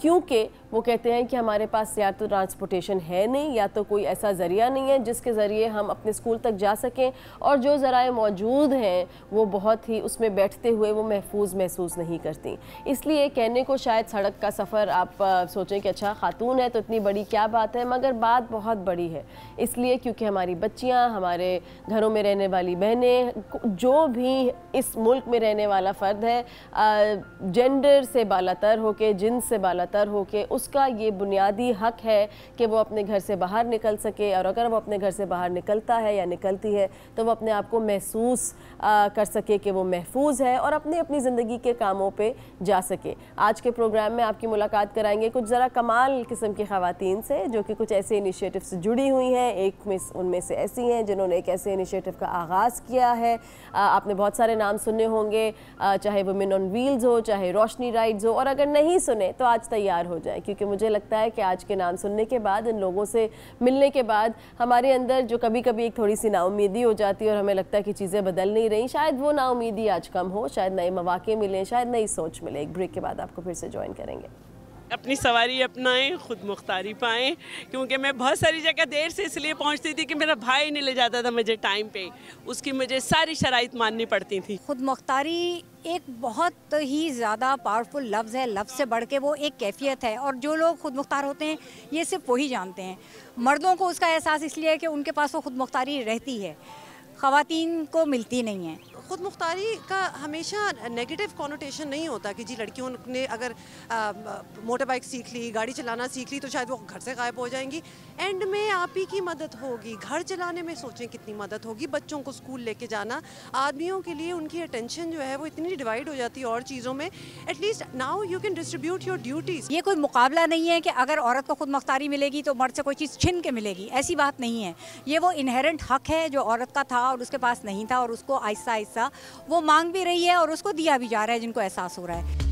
کیونکہ وہ کہتے ہیں کہ ہمارے پاس یا تو ٹرانسپورٹیشن ہے نہیں یا تو کوئی ایسا ذریعہ نہیں ہے جس کے ذریعے ہم اپنے اسکول تک جا سکیں، اور جو ذرائع موجود ہیں وہ بہت ہی اس میں بیٹھتے ہوئے وہ محفوظ محسوس نہیں کرتی۔ اس لیے کہنے کو شاید سڑک کا سفر آپ سوچیں کہ اچھا خاتون ہے تو اتنی بڑی کیا بات ہے، مگر بات بہت بڑی ہے، اس لیے کیونکہ ہماری بچیاں، ہمارے گھروں میں رہنے والی بہنیں، جو بھی اس ملک میں رہنے والا فرد ہے، جینڈر سے بالا تر ہو کے، جنس سے بالا تر ہو کے، اس کا یہ بنیادی حق ہے کہ وہ اپنے گھر سے باہر نکل سکے، اور اگر وہ اپنے گھر سے باہر نکلتا ہے یا نکلتی ہے تو وہ اپنے آپ کو محسوس کر سکے کہ وہ محفوظ ہے اور اپنی زندگی کے کاموں پہ جا سکے۔ آج کے پروگرام میں آپ کی ملاقات کرائیں گے کچھ ذرا کمال قسم کی خواتین سے جو کہ کچھ ایسے انیشیٹو سے جڑی ہوئی ہیں۔ ایک ان میں سے ایسی ہیں جنہوں نے ایک ایسے انیشیٹو کا آغاز کیا ہے۔ آپ نے بہت سارے نام سنے ہوں گے، چاہے ویمن آن ویلز ہو، چاہے روشنی رائڈز ہو، اور اگر نہیں سنے تو آج تیار ہو جائیں، کیونکہ مجھے لگتا ہے کہ آج کے نام سننے کے بعد، ان لوگوں سے ملنے کے بعد، ہمارے اندر جو کبھی کبھی ایک تھوڑی سی نا امیدی ہو جاتی ہے اور ہمیں لگتا ہے کہ چیزیں بدل نہیں رہی، شاید وہ نا امیدی آج کم ہو، شاید نئے مواقع ملیں، شاید نئی سوچ ملے۔ ایک بریک کے بعد آپ کو پھر سے جوائن کریں گے۔ اپنی سواری اپنائیں، خود مختاری پائیں، کیونکہ میں بہت ساری جگہ دیر سے اس لیے پہنچتی تھی کہ میرا بھائی نہیں لے جاتا تھا مجھے ٹائم پہ، اس کی مجھے ساری شرائط ماننی پڑتی تھی۔ خود مختاری ایک بہت ہی زیادہ پاورفل لفظ ہے، لفظ سے بڑھ کے وہ ایک کیفیت ہے، اور جو لوگ خود مختار ہوتے ہیں یہ صرف وہی جانتے ہیں۔ مردوں کو اس کا احساس اس لیے ہے کہ ان کے پاس وہ خود مختاری رہتی ہے، خواتین کو ملتی نہیں ہے۔ خود مختاری کا ہمیشہ نیگیٹو کونوٹیشن نہیں ہوتا کہ جی لڑکیوں نے اگر موٹر بائک سیکھ لی، گاڑی چلانا سیکھ لی تو شاید وہ گھر سے غائب ہو جائیں گی۔ اینڈ میں آپ ہی کی مدد ہوگی، گھر چلانے میں سوچیں کتنی مدد ہوگی، بچوں کو اسکول لے کے جانا، آدمیوں کے لیے ان کی اٹینشن جو ہے وہ اتنی ڈیوائڈ ہو جاتی ہے اور چیزوں میں۔ At least now you can distribute your duties. یہ کوئی مقابلہ نہیں ہے کہ اگر عورت کو خود مختاری ملے گی تو مرد سے کوئی چیز چھن کے ملے گی، ایسی بات نہیں ہے۔ یہ وہ انہیرنٹ حق ہے جو عورت کا تھا اور اس کے پاس نہیں تھا، اور اس کو آہستہ آہستہ وہ مانگ بھی رہی ہے اور اس کو دیا بھی جا رہا ہے جن کو احساس ہو رہا ہے۔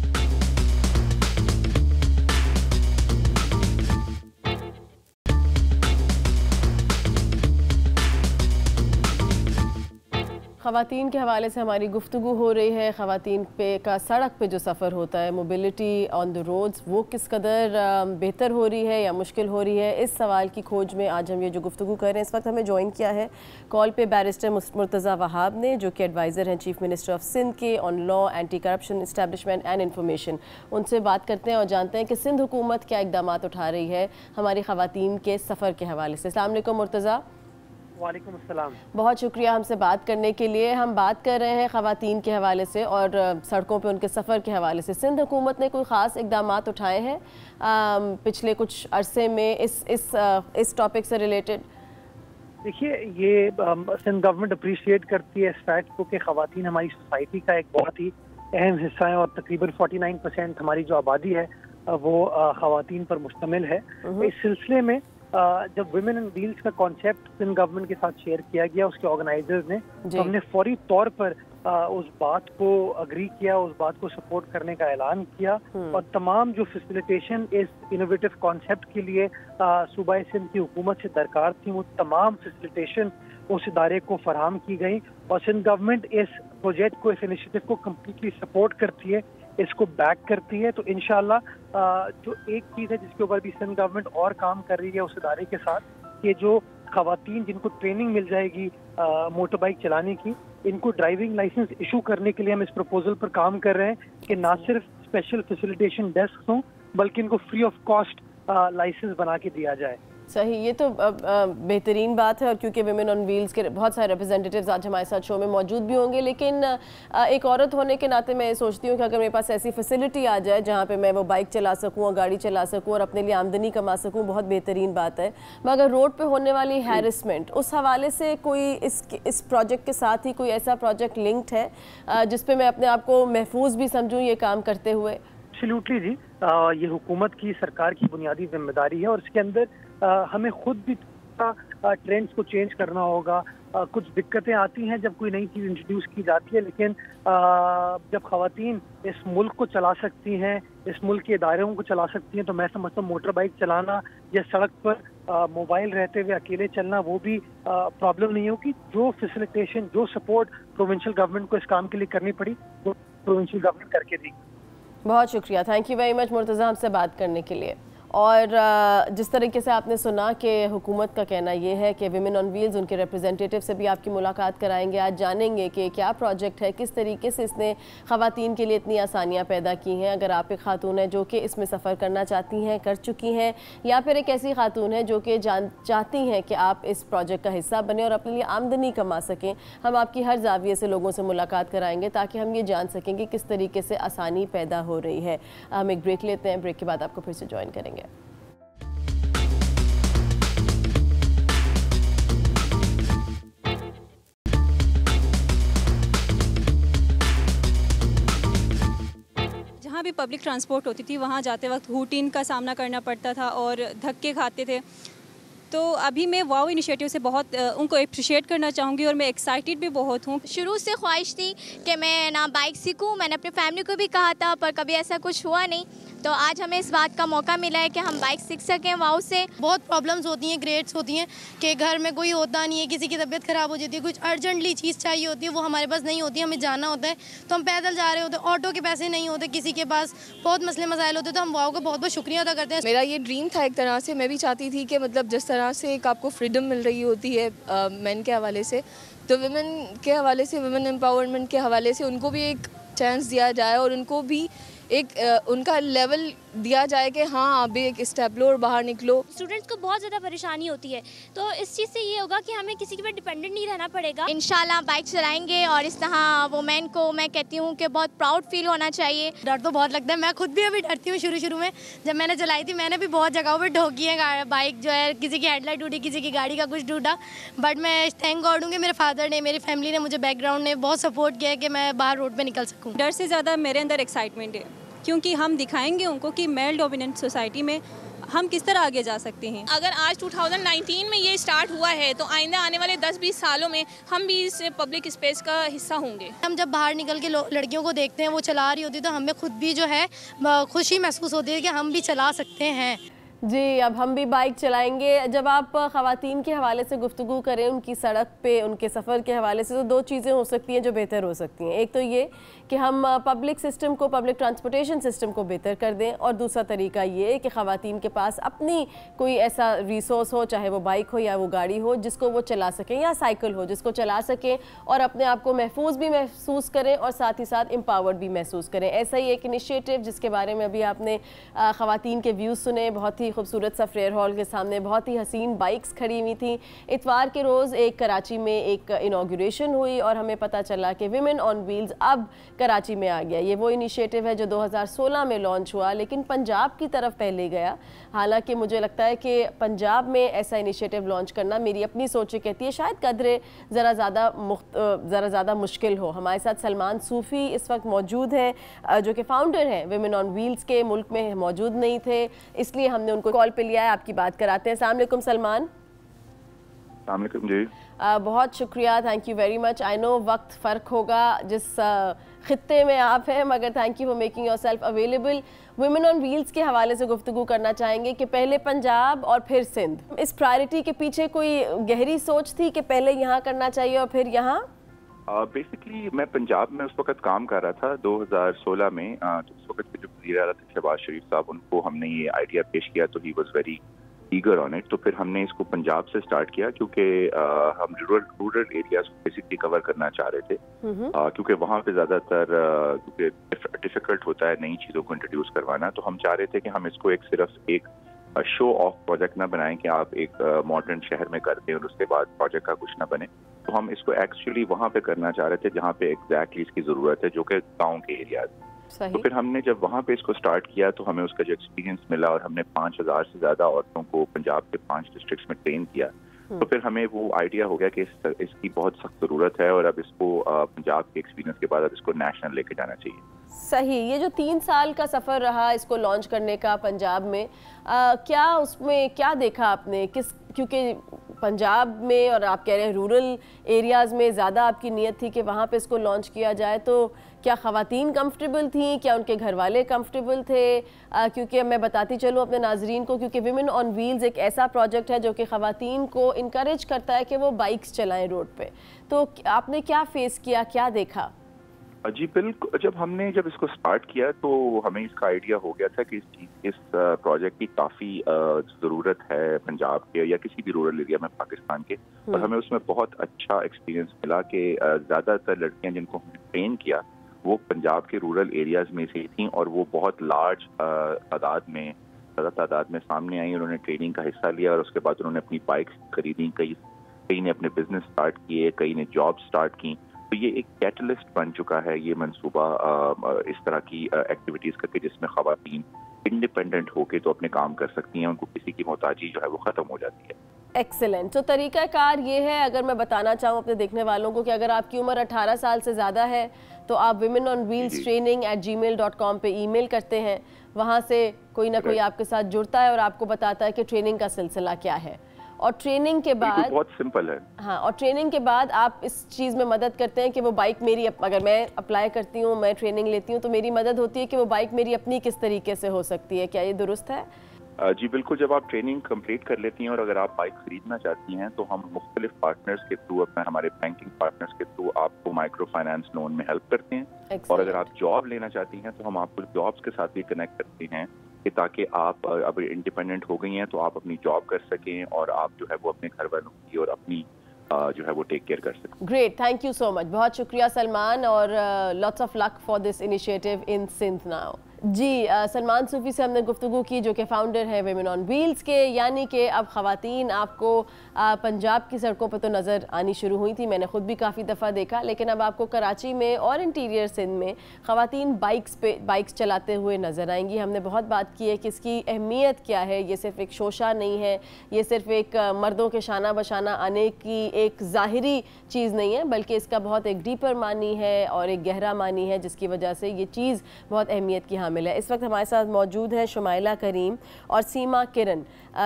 خواتین کے حوالے سے ہماری گفتگو ہو رہی ہے۔ خواتین کا سڑک پہ جو سفر ہوتا ہے، موبلٹی آن دی روڈز، وہ کس قدر بہتر ہو رہی ہے یا مشکل ہو رہی ہے، اس سوال کی کھوج میں آج ہم یہ جو گفتگو کر رہے ہیں۔ اس وقت ہمیں جوائن کیا ہے کال پہ بیرسٹر مرتضیٰ وہاب نے، جو کہ ایڈوائزر ہیں چیف منسٹر آف سندھ کے on law, anti corruption, establishment and information. ان سے بات کرتے ہیں اور جانتے ہیں کہ سندھ حکومت کیا اقدامات اٹھا رہی ہے ہماری خواتین کے سفر کے حوالے سے۔ السلام علیکم مرتضیٰ۔ وعلیکم السلام۔ بہت شکریہ ہم سے بات کرنے کے لیے۔ ہم بات کر رہے ہیں خواتین کے حوالے سے اور سڑکوں پہ ان کے سفر کے حوالے سے۔ سندھ حکومت نے کوئی خاص اقدامات اٹھائے ہیں پچھلے کچھ عرصے میں اس ٹاپک سے ریلیٹڈ؟ دیکھیے، یہ سندھ گورنمنٹ اپریشیٹ کرتی ہے اس فیکٹ کو کہ خواتین ہماری سوسائٹی کا ایک بہت ہی اہم حصہ ہیں، اور تقریباً 49% ہماری جو آبادی ہے وہ خواتین پر مشتمل ہے۔ اس سلسلے میں جب ویمن اینڈ ویلز کا کانسیپٹ سندھ گورنمنٹ کے ساتھ شیئر کیا گیا اس کے آرگنائزرز نے، تو ہم نے فوری طور پر اس بات کو اگری کیا، اس بات کو سپورٹ کرنے کا اعلان کیا، اور تمام جو فیسیلیٹیشن اس انوویٹو کانسیپٹ کے لیے صوبہ سندھ کی حکومت سے درکار تھی، وہ تمام فیسیلیٹیشن اس ادارے کو فراہم کی گئی، اور سندھ گورنمنٹ اس پروجیکٹ کو، اس انیشیٹو کو کمپلیٹلی سپورٹ کرتی ہے، اس کو بیک کرتی ہے۔ تو انشاءاللہ جو ایک چیز ہے جس کے اوپر بھی سندھ گورنمنٹ اور کام کر رہی ہے اس ادارے کے ساتھ، کہ جو خواتین جن کو ٹریننگ مل جائے گی موٹر بائک چلانے کی، ان کو ڈرائیونگ لائسنس ایشو کرنے کے لیے ہم اس پروپوزل پر کام کر رہے ہیں کہ نہ صرف اسپیشل فیسیلیٹیشن ڈیسک ہوں بلکہ ان کو فری آف کاسٹ لائسنس بنا کے دیا جائے۔ صحیح، یہ تو بہترین بات ہے، اور کیونکہ ویمن آن ویلز کے بہت سارے ریپرزینٹیوز آج ہمارے ساتھ شو میں موجود بھی ہوں گے، لیکن ایک عورت ہونے کے ناطے میں سوچتی ہوں کہ اگر میرے پاس ایسی فیسلٹی آ جائے جہاں پہ میں وہ بائک چلا سکوں اور گاڑی چلا سکوں اور اپنے لیے آمدنی کما سکوں، بہت بہترین بات ہے۔ مگر روڈ پہ ہونے والی ہیرسمنٹ، اس حوالے سے کوئی اس پروجیکٹ کے ساتھ ہی کوئی ایسا پروجیکٹ لنکڈ ہے جس پہ میں اپنے آپ کو محفوظ بھی سمجھوں یہ کام کرتے ہوئے؟ ایبسلیوٹلی جی، یہ حکومت کی، سرکار کی بنیادی ذمہ داری ہے، اور اس کے اندر ہمیں خود بھی ٹرینڈز کو چینج کرنا ہوگا۔ کچھ دقتیں آتی ہیں جب کوئی نئی چیز انٹروڈیوس کی جاتی ہے، لیکن جب خواتین اس ملک کو چلا سکتی ہیں، اس ملک کے اداروں کو چلا سکتی ہیں، تو میں سمجھتا ہوں موٹر بائک چلانا یا سڑک پر موبائل رہتے ہوئے اکیلے چلنا وہ بھی پرابلم نہیں ہوگی۔ جو فیسیلیٹیشن، جو سپورٹ پروونشل گورنمنٹ کو اس کام کے لیے کرنی پڑی وہ پروونشل گورنمنٹ کر کے دی۔ بہت شکریہ, تھینک یو ویری مچ مرتضیٰ ہم سے بات کرنے کے لیے. اور جس طریقے سے آپ نے سنا کہ حکومت کا کہنا یہ ہے کہ ویمن آن ویلز ان کے ریپرزینٹیٹیو سے بھی آپ کی ملاقات کرائیں گے. آج جانیں گے کہ کیا پروجیکٹ ہے, کس طریقے سے اس نے خواتین کے لیے اتنی آسانیاں پیدا کی ہیں. اگر آپ ایک خاتون ہیں جو کہ اس میں سفر کرنا چاہتی ہیں, کر چکی ہیں, یا پھر ایک ایسی خاتون ہے جو کہ چاہتی ہیں کہ آپ اس پروجیکٹ کا حصہ بنیں اور اپنے لیے آمدنی کما سکیں, ہم آپ کی ہر زاویے سے لوگوں سے ملاقات کرائیں گے تاکہ ہم یہ جان سکیں کہ کس طریقے سے آسانی پیدا ہو رہی ہے. ہم ایک بریک لیتے ہیں, بریک کے بعد آپ کو پھر سے جوائن کریں گے. جہاں بھی پبلک ٹرانسپورٹ ہوتی تھی وہاں جاتے وقت ہوٹین کا سامنا کرنا پڑتا تھا اور دھکے کھاتے تھے. تو ابھی میں واو انیشیٹو سے بہت ان کو اپریشیٹ کرنا چاہوں گی اور میں ایکسائٹیڈ بھی بہت ہوں. شروع سے خواہش تھی کہ میں نا بائک سیکھوں, میں نے اپنی فیملی کو بھی کہا تھا پر کبھی ایسا کچھ ہوا نہیں. تو آج ہمیں اس بات کا موقع ملا ہے کہ ہم بائک سیکھ سکیں واو سے. بہت پرابلمز ہوتی ہیں, گریڈس ہوتی ہیں کہ گھر میں کوئی ہوتا نہیں ہے, کسی کی طبیعت خراب ہو جاتی ہے, کچھ ارجنٹلی چیز چاہیے ہوتی ہے, وہ ہمارے پاس نہیں ہوتی, ہمیں جانا ہوتا ہے تو ہم پیدل جا رہے ہوتے ہیں, آٹو کے پیسے نہیں ہوتے کسی کے پاس, بہت مسئلے مسائل ہوتے ہیں. تو ہم واو کا بہت بہت شکریہ ادا کرتے ہیں. میرا یہ ڈریم تھا ایک طرح سے, میں بھی چاہتی تھی کہ مطلب جس طرح سے ایک آپ کو فریڈم مل رہی ہوتی ہے مین کے حوالے سے, تو ویمن کے حوالے سے, ویمن امپاورمنٹ کے حوالے سے ان کو بھی ایک چانس دیا جائے اور ان کو بھی ایک ان کا لیول دیا جائے کہ ہاں آپ بھی ایک اسٹیپ لو اور باہر نکلو. اسٹوڈنٹس کو بہت زیادہ پریشانی ہوتی ہے, تو اس چیز سے یہ ہوگا کہ ہمیں کسی کے اوپر ڈیپینڈنٹ نہیں رہنا پڑے گا. انشاءاللہ بائک چلائیں گے اور اس طرح وومین کو میں کہتی ہوں کہ بہت پراؤڈ فیل ہونا چاہیے. ڈر تو بہت لگتا ہے, میں خود بھی ابھی ڈرتی ہوں. شروع میں جب میں نے چلائی تھی میں نے بھی بہت جگہوں پہ ٹھوکی ہے بائک, جو ہے کسی کی ہیڈ لائٹ ٹوٹی, کسی کی گاڑی کا کچھ ٹوٹا, بٹ میں تھینک گاڈ ہوں کہ میرے فادر نے, میری فیملی نے, مجھے بیک گراؤنڈ نے بہت سپورٹ کیا کہ میں باہر روڈ پہ نکل سکوں. ڈر سے زیادہ میرے اندر ایکسائٹمنٹ ہے کیونکہ ہم دکھائیں گے ان کو کہ میل ڈومیننٹ سوسائٹی میں ہم کس طرح آگے جا سکتے ہیں. اگر آج 2019 میں یہ اسٹارٹ ہوا ہے تو آئندہ آنے والے 10-20 سالوں میں ہم بھی اس پبلک اسپیس کا حصہ ہوں گے. ہم جب باہر نکل کے لڑکیوں کو دیکھتے ہیں وہ چلا رہی ہوتی تو ہمیں خود بھی جو ہے خوشی محسوس ہوتی ہے کہ ہم بھی چلا سکتے ہیں. جی, اب ہم بھی بائک چلائیں گے. جب آپ خواتین کے حوالے سے گفتگو کریں ان کی سڑک پہ ان کے سفر کے حوالے سے, تو دو چیزیں ہو سکتی ہیں جو بہتر ہو سکتی ہیں. ایک تو یہ کہ ہم پبلک سسٹم کو, پبلک ٹرانسپورٹیشن سسٹم کو بہتر کر دیں, اور دوسرا طریقہ یہ کہ خواتین کے پاس اپنی کوئی ایسا ریسورس ہو, چاہے وہ بائک ہو یا وہ گاڑی ہو, جس کو وہ چلا سکیں, یا سائیکل ہو جس کو چلا سکیں اور اپنے آپ کو محفوظ بھی محسوس کریں اور ساتھ ہی ساتھ امپاورڈ بھی محسوس کریں. ایسا ہی ایک انیشیٹو جس کے بارے میں ابھی آپ نے خواتین کے ویوز سنے, بہت ہی خوبصورت سا فریئر ہال کے سامنے بہت ہی حسین بائکس کھڑی ہوئی تھیں. اتوار کے روز ایک کراچی میں ایک انوگریشن ہوئی اور ہمیں پتہ چلا کہ ویمن آن ویلز اب کراچی میں آ گیا. یہ وہ انیشیٹو ہے جو 2016 میں لانچ ہوا, لیکن پنجاب کی طرف پہلے گیا. حالانکہ مجھے لگتا ہے کہ پنجاب میں ایسا انیشیٹو لانچ کرنا, میری اپنی سوچ کہتی ہے, شاید قدرے ذرا زیادہ مشکل ہو. ہمارے ساتھ سلمان صوفی اس وقت موجود ہیں جو کہ فاؤنڈر ہیں ویمن آن ویلز کے. ملک میں موجود نہیں تھے اس لیے ہم نے ان کو کال پہ لیا ہے, آپ کی بات کراتے ہیں. السلام علیکم سلمان. السلام علیکم. جی بہت شکریہ, thank you very much. I know وقت فرق ہوگا جس خطے میں آپ ہیں, مگر thank you for making yourself available. Women on wheels کے حوالے سے گفتگو کرنا چاہیں گے کہ پہلے پنجاب اور پھر سندھ. اس پرائرٹی کے پیچھے کوئی گہری سوچ تھی کہ پہلے یہاں کرنا چاہیے اور پھر یہاں؟ بیسکلی میں پنجاب میں اس وقت کام کر رہا تھا 2016 میں. اس وقت کے جو وزیر اعلیٰ تھے شہباز شریف صاحب, ان کو ہم نے یہ آئیڈیا پیش کیا تو he was very eager on it. تو پھر ہم نے اس کو پنجاب سے اسٹارٹ کیا کیونکہ ہم رورل ایریاز کو بیسکلی کور کرنا چاہ رہے تھے, کیونکہ وہاں پہ زیادہ تر ڈیفیکلٹ ہوتا ہے نئی چیزوں کو انٹروڈیوس کروانا. تو ہم چاہ رہے تھے کہ ہم اس کو صرف ایک شو آف پروجیکٹ نہ بنائیں کہ آپ ایک ماڈرن شہر میں کر دیں اور اس کے بعد پروجیکٹ کا کچھ نہ بنے. تو ہم اس کو ایکچولی وہاں پہ کرنا چاہ رہے تھے جہاں پہ ایگزیکٹلی اس کی ضرورت ہے, جو کہ گاؤں کے ایریاز. تو پھر ہم نے جب وہاں پہ اس کو سٹارٹ کیا تو ہمیں اس کا جو ایکسپیرینس ملا, اور ہم نے 5000 سے زیادہ عورتوں کو پنجاب کے 5 ڈسٹرکٹس میں ٹرین کیا. تو پھر ہمیں وہ آئیڈیا ہو گیا کہ اس کی بہت سخت ضرورت ہے, اور اب اس کو پنجاب کے ایکسپیرینس کے بعد اب اس کو نیشنل لے کے جانا چاہیے. صحیح. یہ جو 3 سال کا سفر رہا اس کو لانچ کرنے کا پنجاب میں, کیا اس میں کیا دیکھا آپ نے؟ کیونکہ پنجاب میں اور آپ کہہ رہے ہیں رورل ایریاز میں زیادہ آپ کی نیت تھی کہ وہاں پہ اس کو لانچ کیا جائے, تو کیا خواتین کمفرٹیبل تھیں, کیا ان کے گھر والے کمفرٹیبل تھے؟ کیونکہ میں بتاتی چلوں اپنے ناظرین کو, کیونکہ ویمن آن ویلز ایک ایسا پروجیکٹ ہے جو کہ خواتین کو انکریج کرتا ہے کہ وہ بائکس چلائیں روڈ پہ. تو آپ نے کیا فیس کیا, کیا دیکھا؟ جی بالکل, جب اس کو سٹارٹ کیا تو ہمیں اس کا آئیڈیا ہو گیا تھا کہ اس پروجیکٹ کی کافی ضرورت ہے پنجاب کے یا کسی بھی رورل ایریا میں پاکستان کے, اور ہمیں اس میں بہت اچھا ایکسپیرینس ملا کہ زیادہ تر لڑکیاں جن کو ہم نے ٹرین کیا وہ پنجاب کے رورل ایریاز میں سے تھیں, اور وہ بہت لارج تعداد میں سامنے آئیں. انہوں نے ٹریننگ کا حصہ لیا اور اس کے بعد انہوں نے اپنی بائکس خریدیں, کئی نے اپنے بزنس سٹارٹ کیے, کئی نے جاب سٹارٹ کی. تو یہ ایک کیٹلسٹ بن چکا ہے یہ منصوبہ اس طرح کی ایکٹیویٹیز کر کے جس میں خواتین انڈیپینڈنٹ ہو کے تو اپنے کام کر سکتی ہیں, ان کو کسی کی محتاجی جو ہے وہ ختم ہو جاتی ہے. ایکسلنٹ. تو طریقہ کار یہ ہے, اگر میں بتانا چاہوں اپنے دیکھنے والوں کو, کہ اگر آپ کی عمر 18 سال سے زیادہ ہے تو آپ womenonwheelstraining@gmail.com پہ ای میل کرتے ہیں, وہاں سے کوئی نہ کوئی آپ کے ساتھ جڑتا ہے اور آپ کو بتاتا ہے کہ ٹریننگ کا سلسلہ کیا ہے, اور ٹریننگ کے بعد بہت سمپل ہے. ہاں, اور ٹریننگ کے بعد آپ اس چیز میں مدد کرتے ہیں کہ وہ بائک میری, اگر میں اپلائی کرتی ہوں, میں ٹریننگ لیتی ہوں, تو میری مدد ہوتی ہے کہ وہ بائک میری اپنی کس طریقے سے ہو سکتی ہے. کیا یہ درست ہے؟ جی بالکل. جب آپ ٹریننگ کمپلیٹ کر لیتی ہیں اور اگر آپ بائک خریدنا چاہتی ہیں تو ہم مختلف پارٹنرز کے تھرو, ہمارے بینکنگ پارٹنرز کے تھرو آپ کو مائکرو فائنانس لون میں ہیلپ کرتے ہیں, اور اگر آپ جاب لینا چاہتی ہیں تو ہم آپ کو جابس کے ساتھ بھی کنیکٹ کرتے ہیں کہ تاکہ آپ اب انڈیپینڈنٹ ہو گئی ہیں تو آپ اپنی جاب کر سکیں اور آپ جو ہے وہ اپنے گھر والوں کی اور اپنی جو ہے وہ ٹیک کیئر کر سکیں. Great, thank you so much, بہت شکریہ سلمان, اور lots of luck for this initiative in Sindh now. جی, سلمان صوفی سے ہم نے گفتگو کی جو کہ فاؤنڈر ہے ویمن آن ویلز کے, یعنی کہ اب خواتین آپ کو پنجاب کی سڑکوں پہ تو نظر آنی شروع ہوئی تھی, میں نے خود بھی کافی دفعہ دیکھا, لیکن اب آپ کو کراچی میں اور انٹیریئر سندھ میں خواتین بائکس چلاتے ہوئے نظر آئیں گی. ہم نے بہت بات کی ہے کہ اس کی اہمیت کیا ہے, یہ صرف ایک شوشہ نہیں ہے, یہ صرف ایک مردوں کے شانہ بشانہ آنے کی ایک ظاہری چیز نہیں ہے, بلکہ اس کا بہت ایک ڈیپر معنی ہے اور ایک گہرا معنی ہے, جس کی وجہ سے یہ چیز بہت اہمیت کی حامل ہے. اس وقت ہمارے ساتھ موجود ہیں شمائلہ کریم اور سیما کرن,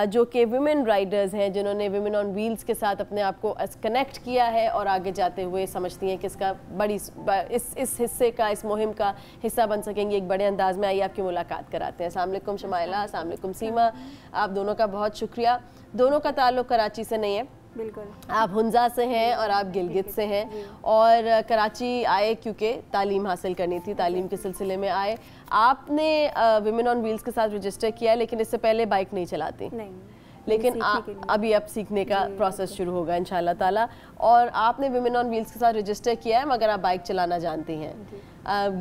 جو کہ ویمن رائڈرز ہیں, جنہوں نے ویمن آن ویلز کے ساتھ اپنے آپ کو کنیکٹ کیا ہے اور آگے جاتے ہوئے سمجھتی ہیں کہ اس کا اس حصے کا, اس مہم کا حصہ بن سکیں گے ایک بڑے انداز میں. آئیے آپ کی ملاقات کراتے ہیں. السلام علیکم شمائلہ. السلام علیکم سیما. آپ دونوں کا بہت شکریہ. دونوں کا تعلق کراچی سے نہیں ہے, بالکل, آپ ہنزا سے ہیں اور آپ گلگت سے ہیں, اور کراچی آئے کیونکہ تعلیم حاصل کرنی تھی, تعلیم کے سلسلے میں آئے. آپ نے ویمن آن ویلز کے ساتھ رجسٹر کیا, لیکن اس سے پہلے بائک نہیں چلاتی, لیکن ابھی اب سیکھنے کا پروسیس شروع ہوگا انشاءاللہ تعالی. اور آپ نے ویمن آن ویلز کے ساتھ رجسٹر کیا ہے, مگر آپ بائک چلانا جانتی ہیں.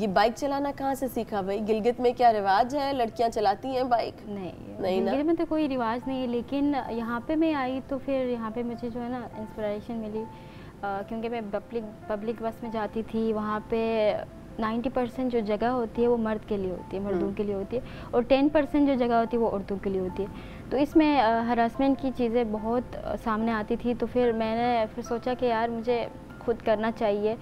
یہ بائک چلانا کہاں سے سیکھا بھائی؟ گلگت میں کیا رواج ہے, لڑکیاں چلاتی ہیں بائک؟ نہیں, گلگت میں تو کوئی رواج نہیں ہے, لیکن یہاں پہ میں آئی تو پھر یہاں پہ مجھے جو ہے نا انسپریشن ملی, کیونکہ میں پبلک بس میں جاتی تھی. وہاں پہ 90% جو جگہ ہوتی ہے وہ مرد کے لیے ہوتی ہے, مردوں کے لیے ہوتی ہے, اور 10% جو جگہ ہوتی ہے وہ عورتوں کے لیے ہوتی ہے. تو اس میں ہراسمنٹ کی چیزیں بہت سامنے آتی تھی. تو پھر میں نے سوچا کہ یار مجھے خود کرنا چاہیے.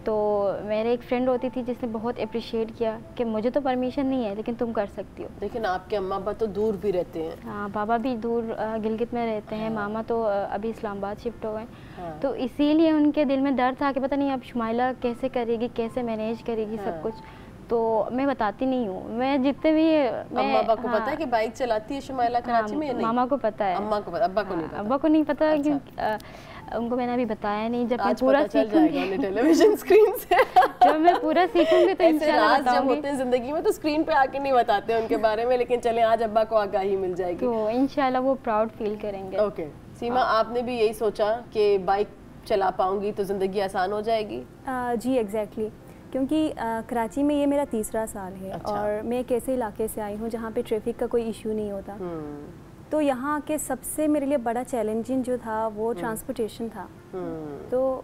تو میرے ایک فرینڈ ہوتی تھی جس نے بہت اپریشیٹ کیا کہ مجھے تو پرمیشن نہیں ہے لیکن تم کر سکتی ہو. لیکن آپ کے اماں ابا تو دور بھی رہتے ہیں. ہاں, بابا بھی دور گلگت میں رہتے ہیں, ماما تو ابھی اسلام آباد شفٹ ہو گئے. تو اسی لیے ان کے دل میں ڈر تھا کہ پتہ نہیں اب شمائلہ کیسے کرے گی, کیسے مینیج کرے گی سب کچھ. تو میں بتاتی نہیں ہوں, میں جتنے بھی اماں ابا کو پتہ ہے کہ بائک چلاتی ہے شمائلہ کراچی میں؟ ماما کو پتہ ہے, اماں کو پتہ, ابا کو نہیں پتہ, کیونکہ ان کو میں نے ابھی بتایا نہیں. جب میں پورا سیکھوں گی ٹیلی ویژن اسکرین سے, جب میں پورا سیکھوں گی تو انشاءاللہ جب ہوتے ہیں زندگی میں تو اسکرین پہ آ کے نہیں بتاتے ان کے بارے میں, لیکن چلیں آج ابا کو آگاہی مل جائے گی تو انشاءاللہ وہ پراؤڈ فیل کریں گے. اوکے سیما, آپ نے بھی یہی سوچا کہ بائک چلا پاؤں گی تو زندگی آسان ہو جائے گی؟ جی ایگزیکٹلی, کیونکہ کراچی میں یہ میرا تیسرا سال ہے. اور میں ایک ایسے علاقے سے آئی ہوں جہاں پہ ٹریفک کا کوئی ایشو نہیں ہوتا. تو یہاں کے سب سے میرے لیے بڑا چیلنجنگ جو تھا وہ ٹرانسپورٹیشن تھا. تو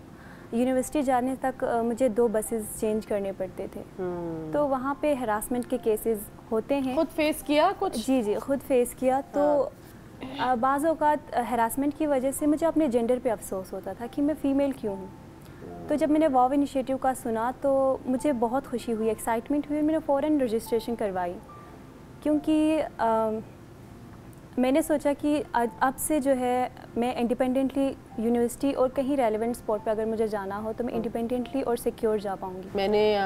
یونیورسٹی جانے تک مجھے 2 بسز چینج کرنے پڑتے تھے. تو وہاں پہ ہراسمنٹ کے کیسز ہوتے ہیں. خود فیس کیا کچھ؟ جی خود فیس کیا. تو بعض اوقات ہراسمنٹ کی وجہ سے مجھے اپنے جینڈر پہ افسوس ہوتا تھا کہ میں فیمیل کیوں ہوں. تو جب میں نے واو انیشیٹو کا سنا تو مجھے بہت خوشی ہوئی, ایکسائٹمنٹ ہوئی, اور میں نے فوراً رجسٹریشن کروائی. کیونکہ میں نے سوچا کہ اب سے جو ہے میں انڈیپینڈنٹلی یونیورسٹی اور کہیں ریلیونٹ اسپاٹ پہ اگر مجھے جانا ہو تو میں انڈیپینڈنٹلی اور سیکیور جا پاؤں گی.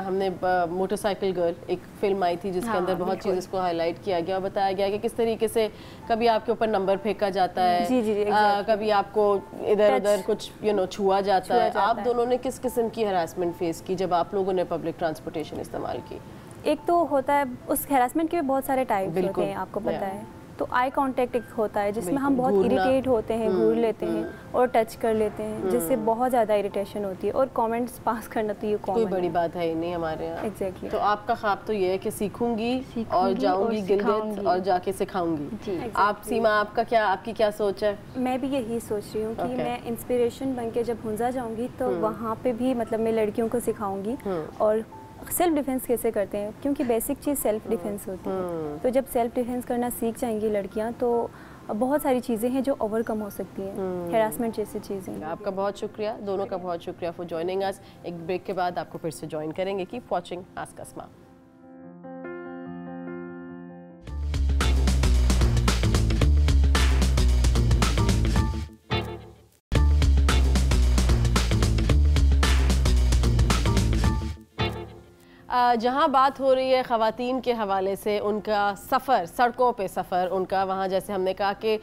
ہم نے موٹر سائیکل گرل ایک فلم آئی تھی جس کے اندر بہت چیز اس کو ہائی لائٹ کیا گیا اور بتایا گیا کہ کس طریقے سے کبھی آپ کے اوپر نمبر پھینکا جاتا ہے, کبھی آپ کو ادھر ادھر کچھ چھوا جاتا ہے. آپ دونوں نے کس قسم کی ہراسمنٹ فیس کی جب آپ لوگوں نے پبلک ٹرانسپورٹیشن استعمال کی؟ ایک تو ہوتا ہے اس ہراسمنٹ کے بھی بہت سارے ٹائپس ہوتے ہیں, آپ کو پتہ ہے. تو آئی کانٹیکٹ ایک ہوتا ہے جس میں ہم بہت اریٹیٹ ہوتے ہیں, گھور لیتے ہیں اور ٹچ کر لیتے ہیں, جس سے بہت زیادہ اریٹیشن ہوتی ہے. اور کامنٹس پاس کرنا تو یہ کوئی بڑی بات ہے ہی نہیں ہمارے یہاں. ایگزیکٹلی. تو آپ کا خواب تو یہ ہے کہ سیکھوں گی اور جاؤں گی گلگت اور جا کے سکھاؤں گی. آپ سیما, آپ کی کیا سوچ ہے؟ میں بھی یہی سوچ رہی ہوں کہ میں انسپریشن بن کے جب ہنزا جاؤں گی تو وہاں پہ بھی مطلب میں لڑکیوں کو سکھاؤں گی اور سیلف ڈیفینس کیسے کرتے ہیں, کیونکہ بیسک چیز سیلف ڈیفینس ہوتی ہے. تو جب سیلف ڈیفینس کرنا سیکھ جائیں گی لڑکیاں تو بہت ساری چیزیں ہیں جو اوور کم ہو سکتی ہیں, ہراسمنٹ جیسی چیزیں. آپ کا بہت شکریہ, دونوں کا بہت شکریہ فار جوائننگ اس. ایک بریک کے بعد آپ کو پھر سے جوائن کریں گے. کیپ واچنگ آسک اسما. جہاں بات ہو رہی ہے خواتین کے حوالے سے ان کا سفر, سڑکوں پہ سفر ان کا, وہاں جیسے ہم نے کہا کہ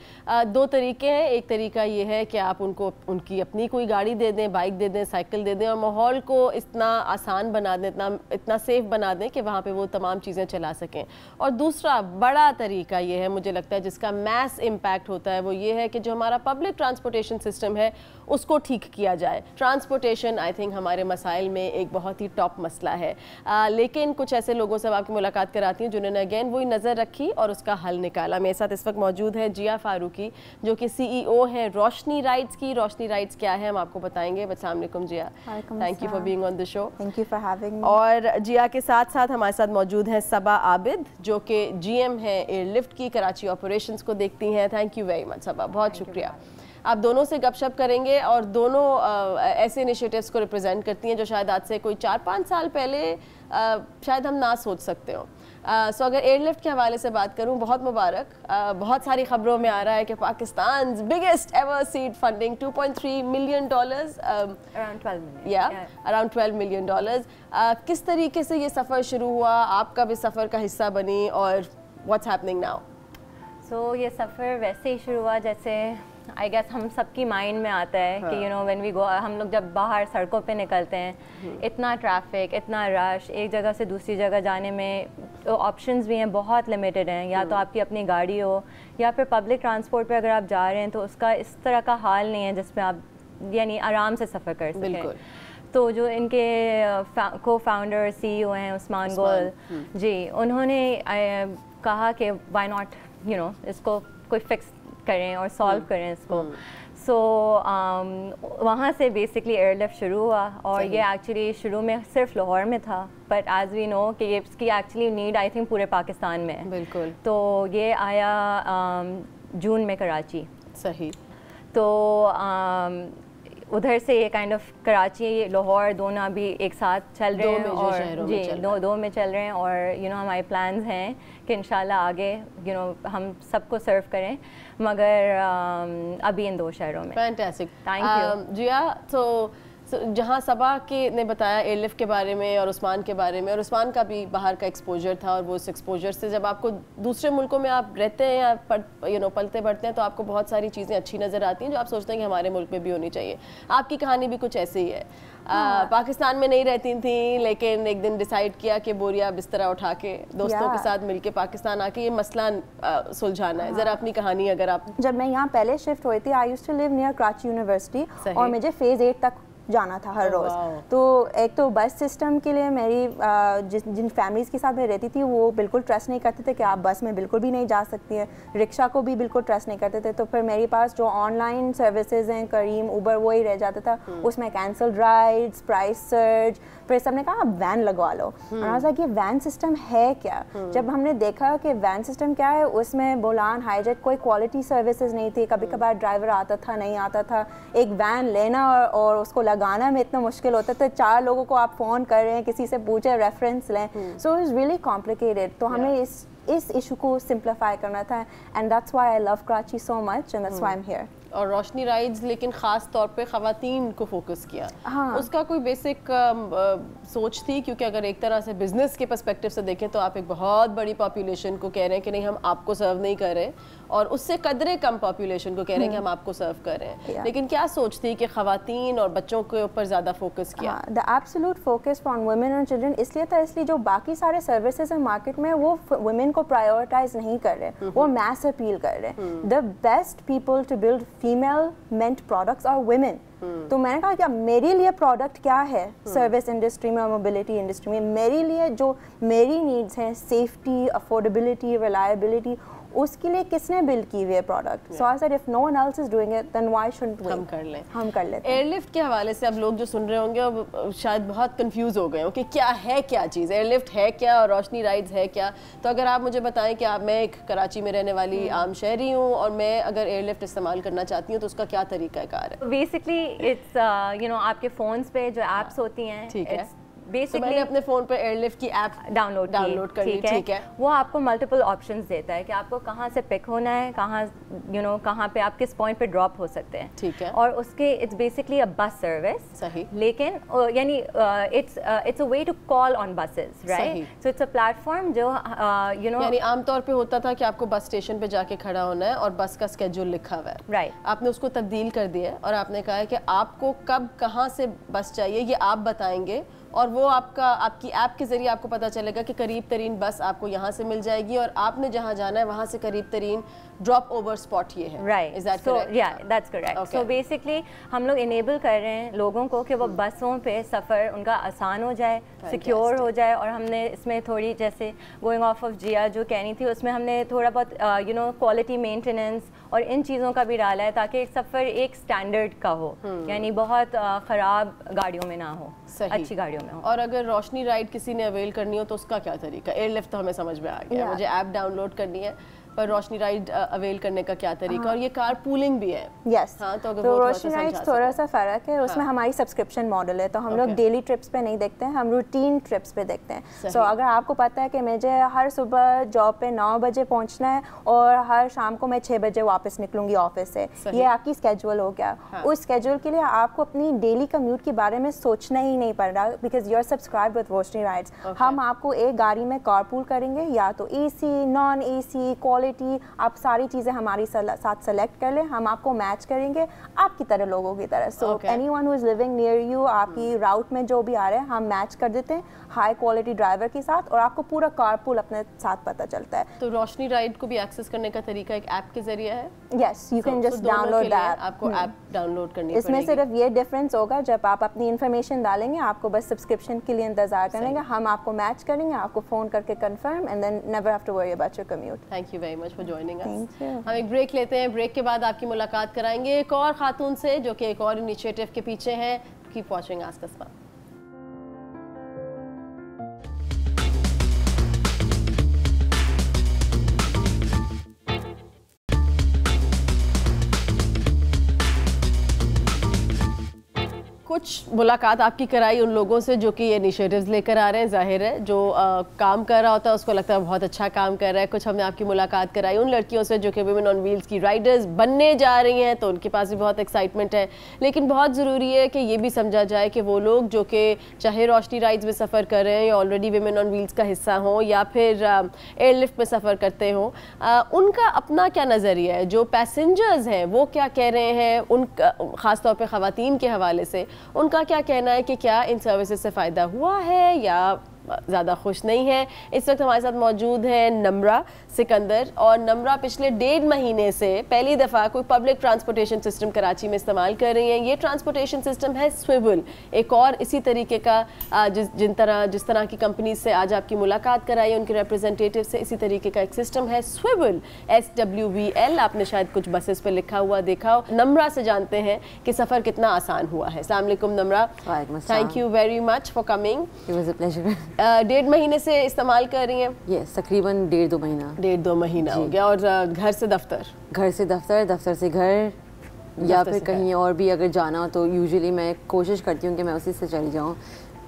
دو طریقے ہیں. ایک طریقہ یہ ہے کہ آپ ان کو ان کی اپنی کوئی گاڑی دے دیں, بائک دے دیں, سائیکل دے دیں اور ماحول کو اتنا آسان بنا دیں, اتنا سیف بنا دیں کہ وہاں پہ وہ تمام چیزیں چلا سکیں. اور دوسرا بڑا طریقہ یہ ہے مجھے لگتا ہے جس کا میس امپیکٹ ہوتا ہے, وہ یہ ہے کہ جو ہمارا پبلک ٹرانسپورٹیشن سسٹم ہے اس کو ٹھیک کیا جائے. ٹرانسپورٹیشن آئی تھنک ہمارے مسائل میں ایک بہت ہی ٹاپ مسئلہ ہے, لیکن کچھ ایسے لوگوں سے آپ کی ملاقات کراتی ہیں جنہوں نے اگین وہی نظر رکھی اور اس کا حل نکالا. میرے ساتھ اس وقت موجود ہے جیا فاروقی جو کہ سی ای او ہیں روشنی رائڈس کی. روشنی رائڈس کیا ہے ہم آپ کو بتائیں گے. السلام علیکم Jiya, thank you for being on the show. Thank you for having me. اور جیا کے ساتھ ساتھ ہمارے ساتھ موجود ہیں صبا عابد جو کہ جی ایم ہیں ایئر لفٹ کی, کراچی آپریشنز کو دیکھتی ہیں. تھینک یو ویری مچ صبا, بہت شکریہ. آپ دونوں سے گپ شپ کریں گے اور دونوں ایسے انیشیٹیوز کو ریپرزینٹ کرتی ہیں جو شاید آج سے کوئی 4-5 سال پہلے شاید ہم نہ سوچ سکتے ہوں. سو اگر ایئر لفٹ کے حوالے سے بات کروں, بہت مبارک. بہت ساری خبروں میں آ رہا ہے کہ پاکستان's biggest ever seed funding $2.3 million, around $12 million. کس طریقے سے یہ سفر شروع ہوا, آپ کا بھی سفر کا حصہ بنی, اور what's happening now? سو یہ سفر ویسے ہی شروع ہوا جیسے آئی گیس ہم سب کی مائنڈ میں آتا ہے کہ یو نو وین وی گو, ہم لوگ جب باہر سڑکوں پہ نکلتے ہیں, اتنا ٹریفک, اتنا رش, ایک جگہ سے دوسری جگہ جانے میں آپشنز بھی ہیں بہت لمیٹڈ ہیں. یا تو آپ کی اپنی گاڑی ہو یا پھر پبلک ٹرانسپورٹ پہ اگر آپ جا رہے ہیں تو اس کا اس طرح کا حال نہیں ہے جس میں آپ یعنی آرام سے سفر کر سکیں. تو جو ان کے کو فاؤنڈر سی ای او ہیں عثمان گول جی, انہوں نے کہا کہ وائی ناٹ یو نو اس کو کوئی فکس کریں اور سالو کریں اس کو. سو وہاں سے بیسکلی ایئر لفٹ شروع ہوا, اور یہ ایکچولی شروع میں صرف لاہور میں تھا, بٹ ایز وی نو کہ یہ اس کی ایکچولی نیڈ آئی تھنک پورے پاکستان میں. بالکل. تو یہ آیا جون میں کراچی. صحیح. تو ادھر سے یہ کائنڈ آف کراچی لاہور دونوں ابھی ایک ساتھ چل رہے ہیں, اور جی دو میں چل رہے ہیں, اور یو نو ہمارے پلانز ہیں کہ انشاءاللہ آگے یو نو ہم سب کو سرو کریں, مگر ابھی ان 2 شہروں میں. فینٹاسٹک, تھینک یو جیا. تو جہاں صبا کے نے بتایا ایئر لفٹ کے بارے میں اور عثمان کے بارے میں, اور عثمان کا بھی باہر کا ایکسپوجر تھا, اور وہ اس ایکسپوجر سے جب آپ کو دوسرے ملکوں میں آپ رہتے ہیں یا یو نو پلتے بڑھتے ہیں تو آپ کو بہت ساری چیزیں اچھی نظر آتی ہیں جو آپ سوچتے ہیں کہ ہمارے ملک میں بھی ہونی چاہیے. آپ کی کہانی بھی کچھ ایسے ہی ہے. پاکستان میں نہیں رہتی تھیں لیکن ایک دن ڈیسائیڈ کیا کہ بوریا بسترا اٹھا کے دوستوں کے ساتھ مل کے پاکستان آ کے یہ مسئلہ سلجھانا ہے. ذرا اپنی کہانی اگر آپ. جب میں یہاں پہلے شفٹ ہوئی تھی, I used to live near Karachi University, اور مجھے فیز 8 تک جانا تھا ہر روز. تو ایک تو بس سسٹم کے لیے میری جن فیملیز کے ساتھ میں رہتی تھی وہ بالکل ٹرسٹ نہیں کرتے تھے کہ آپ بس میں بالکل بھی نہیں جا سکتی ہیں, رکشا کو بھی بالکل ٹرسٹ نہیں کرتے تھے. تو پھر میرے پاس جو آن لائن سروسز ہیں کریم اوبر وہی رہ جاتا تھا, اس میں کینسل رائڈس, پرائس سرج. پھر سب نے کہا آپ وین لگوا لو, اور یہ وین سسٹم ہے کیا. جب ہم نے دیکھا کہ وین سسٹم کیا ہے, اس میں بولان ہائی جیٹ کوئی کوالٹی سروسز نہیں تھی, کبھی کبھار ڈرائیور آتا تھا نہیں آتا تھا, ایک وین لینا اور اس کو لگانا میں اتنا مشکل ہوتا تھا, 4 لوگوں کو آپ فون کر رہے ہیں, کسی سے پوچھے ریفرنس لیں, سو اٹس ریئلی کمپلیکیٹڈ. تو ہم نے اس اس ایشو کو سمپلیفائی کرنا تھا and that's why I love Karachi so much and that's why I'm here. اور روشنی رائڈز لیکن خاص طور پہ خواتین کو فوکس کیا, اس کا کوئی بیسک سوچ تھی؟ کیونکہ اگر ایک طرح سے بزنس کے پرسپیکٹیو سے دیکھیں تو آپ ایک بہت بڑی پاپولیشن کو کہہ رہے ہیں کہ نہیں ہم آپ کو سرو نہیں کر رہے, اور اس سے قدرے کم پاپولیشن کو کہہ رہے ہیں کہ ہم آپ کو سرو کر رہے ہیں, لیکن کیا سوچ تھی کہ خواتین اور بچوں کے اوپر زیادہ فوکس کیا؟ The absolute focus from women and children اس لیے تھا, اس لیے جو باقی سارے سروسز ہیں مارکیٹ میں وہ ویمن کو پرائیورٹائز نہیں کر رہے, وہ میس اپیل کر رہے ہیں. The best people to build female meant products are women. تو میں نے کہا کہ میرے لیے پروڈکٹ کیا ہے سروس انڈسٹری میں اور موبلٹی انڈسٹری میں, میرے لیے جو میری نیڈس ہیں سیفٹی, افورڈیبلٹی, ریلائبلٹی, اس کے لیے کس نے بلڈ کی ہوئی ہے product. So I said if no one else is doing it then why shouldn't we, ہم کر لیتے ہیں. ایئر لفٹ کے حوالے سے اب لوگ جو سن رہے ہوں گے شاید بہت کنفیوز ہو گئے ہوں کہ کیا ہے, کیا چیز ایئر لفٹ ہے کیا اور روشنی رائڈز ہے کیا. تو اگر آپ مجھے بتائیں کہ میں ایک کراچی میں رہنے والی عام شہری ہوں اور میں اگر ایئر لفٹ استعمال کرنا چاہتی ہوں تو اس کا کیا طریقہ کار ہے؟ بیسکلی اٹس آپ کے فونس پہ جو ایپس ہوتی ہیں, ٹھیک ہے, بیسکلی میں نے اپنے فون پہ ایئر لفٹ کی ایپ ڈاؤن لوڈ کر لی, ٹھیک ہے. وہ آپ کو ملٹیپل آپشنز دیتا ہے کہ آپ کو کہاں سے پک ہونا ہے, کہاں پہ آپ کس پوائنٹ پہ ڈراپ ہو سکتے ہیں, ٹھیک ہے. اور اس کے it's basically a bus service, صحیح, لیکن یعنی it's a way to call on buses, right. So it's a platform جو یعنی عام طور پہ ہوتا تھا کہ آپ کو بس اسٹیشن پہ جا کے کھڑا ہونا ہے اور بس کا اسکیڈول لکھا ہوا ہے, رائٹ. آپ نے اس کو تبدیل کر دیا ہے اور آپ نے کہا ہے کہ آپ کو کب کہاں سے بس چاہیے یہ آپ بتائیں گے, اور وہ آپ کی ایپ کے ذریعے آپ کو پتہ چلے گا کہ قریب ترین بس آپ کو یہاں سے مل جائے گی اور آپ نے جہاں جانا ہے وہاں سے قریب ترین ڈراپ اوور اسپاٹ یہ ہے, رائٹ. سو یا دیٹس کریکٹ. سو بیسکلی ہم لوگ انیبل کر رہے ہیں لوگوں کو کہ وہ بسوں پہ سفر ان کا آسان ہو جائے, سیکیور ہو جائے, اور ہم نے اس میں تھوڑی جیسے گوئنگ آف جیا جو کہنی تھی اس میں ہم نے تھوڑا بہت کوالٹی مینٹیننس اور ان چیزوں کا بھی ڈالا ہے تاکہ سفر ایک اسٹینڈرڈ کا ہو, یعنی بہت خراب گاڑیوں میں نہ ہو, اچھی گاڑیوں میں ہو. اور اگر روشنی رائڈ کسی نے اویل کرنی ہو تو اس کا کیا طریقہ؟ ایئر لفٹ تو ہمیں سمجھ میں آ گیا, مجھے ایپ ڈاؤن لوڈ کرنی ہے, پر روشنی رائڈ اویل کرنے کا کیا طریقہ؟ اور یہ کار پولنگ بھی ہے. یس, تو روشنی رائڈ تھوڑا سا فرق ہے, اس میں ہماری سبسکرپشن ماڈل ہے, تو ہم لوگ ڈیلی ٹرپس پہ نہیں دیکھتے ہیں, ہم روٹین ٹرپس پہ دیکھتے ہیں. سو اگر آپ کو پتہ ہے کہ مجھے ہر صبح جاب پہ 9 بجے پہنچنا ہے اور ہر شام کو میں 6 بجے واپس نکلوں گی آفس سے, یہ آپ کی اسکیجول ہو گیا. اس اسکیجول کے لیے آپ کو اپنی ڈیلی کمیوٹ کے بارے میں سوچنا ہی نہیں پڑ رہا, because you are subscribed with Roshni Rides. ہم آپ کو ایک گاڑی میں کار پول کریں گے, یا تو اے سی, نان اے سی, کوالٹی, آپ ساری چیزیں ہماری ساتھ سلیکٹ کر لیں, ہم آپ کو میچ کریں گے آپ کی طرح لوگوں کی طرح. So anyone who is living near you, آپ کی راؤٹ میں جو بھی آ رہے ہیں ہم میچ کر دیتے ہیں ہائی کوالٹی ڈرائیور کے ساتھ, اور آپ کو پورا کار پول اپنے ساتھ پتہ چلتا ہے. تو روشنی رائڈ کو بھی ایکسیس کرنے کا طریقہ ایک ایپ کے ذریعے ہے. Yes, you can just download that. آپ کو ایپ ڈاؤن لوڈ کرنی اس میں صرف یہ ڈفرینس ہوگا جب آپ اپنی انفارمیشن ڈالیں گے, آپ کو بس سبسکرپشن کے لیے انتظار کریں گے, ہم آپ کو میچ کریں گے, آپ کو فون کر کے confirm, and then never have to worry about your commute. Thank you very much for joining us. ہم ایک بریک لیتے ہیں, بریک کے بعد آپ کی ملاقات کرائیں گے ایک اور خاتون سے جو کہ ایک اور انیشیٹو کے پیچھے ہیں. کیپ واچنگ آسک قصبہ. کچھ ملاقات آپ کی کرائی ان لوگوں سے جو کہ یہ انیشیٹیوز لے کر آ رہے ہیں. ظاہر ہے جو کام کر رہا ہوتا ہے اس کو لگتا ہے بہت اچھا کام کر رہا ہے. کچھ ہم نے آپ کی ملاقات کرائی ان لڑکیوں سے جو کہ ویمن آن ویلز کی رائڈرز بننے جا رہی ہیں, تو ان کے پاس بھی بہت ایکسائٹمنٹ ہے. لیکن بہت ضروری ہے کہ یہ بھی سمجھا جائے کہ وہ لوگ جو کہ چاہے روشنی رائڈز میں سفر کر رہے ہیں یا آلریڈی ویمن آن ویلز کا حصہ ہوں یا پھر ایئر لفٹ میں سفر کرتے ہوں, ان کا اپنا کیا نظریہ ہے. جو پیسنجرز ہیں وہ کیا کہہ رہے ہیں, ان کا خاص طور پہ خواتین کے حوالے سے ان کا کیا کہنا ہے کہ کیا ان سروسز سے فائدہ ہوا ہے یا زیادہ خوش نہیں ہے. اس وقت ہمارے ساتھ موجود ہے نمرا سکندر, اور نمرا پچھلے 1.5 مہینے سے پہلی دفعہ کوئی پبلک ٹرانسپورٹیشن سسٹم کراچی میں استعمال کر رہی ہیں. یہ ٹرانسپورٹیشن سسٹم ہے سویبل, ایک اور اسی طریقے کا جس طرح کی کمپنیز سے آج آپ کی ملاقات کرائی ان کے ریپرزنٹیٹیو سے, اسی طریقے کا ایک سسٹم ہے سویبل, SWVL. آپ نے شاید کچھ بسز پہ لکھا ہوا دیکھا ہو. نمرا سے جانتے ہیں کہ سفر کتنا آسان ہوا ہے. السلام علیکم Nimra. Thank you very much for coming. It was a pleasure. 1.5 مہینے سے استعمال کر رہی ہیں؟ یس, تقریباً 1.5-2 مہینہ. 1.5-2 مہینہ ہو گیا. اور گھر سے دفتر, گھر سے دفتر, دفتر سے گھر, یا پھر کہیں اور بھی اگر جانا ہو تو یوزلی میں کوشش کرتی ہوں کہ میں اسی سے چلی جاؤں.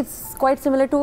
it's quite similar to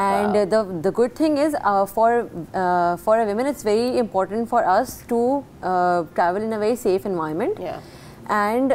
And the good thing is for a women it's very important for us to travel in a very safe environment. And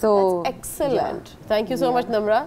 so excellent. Thank you so much Namra.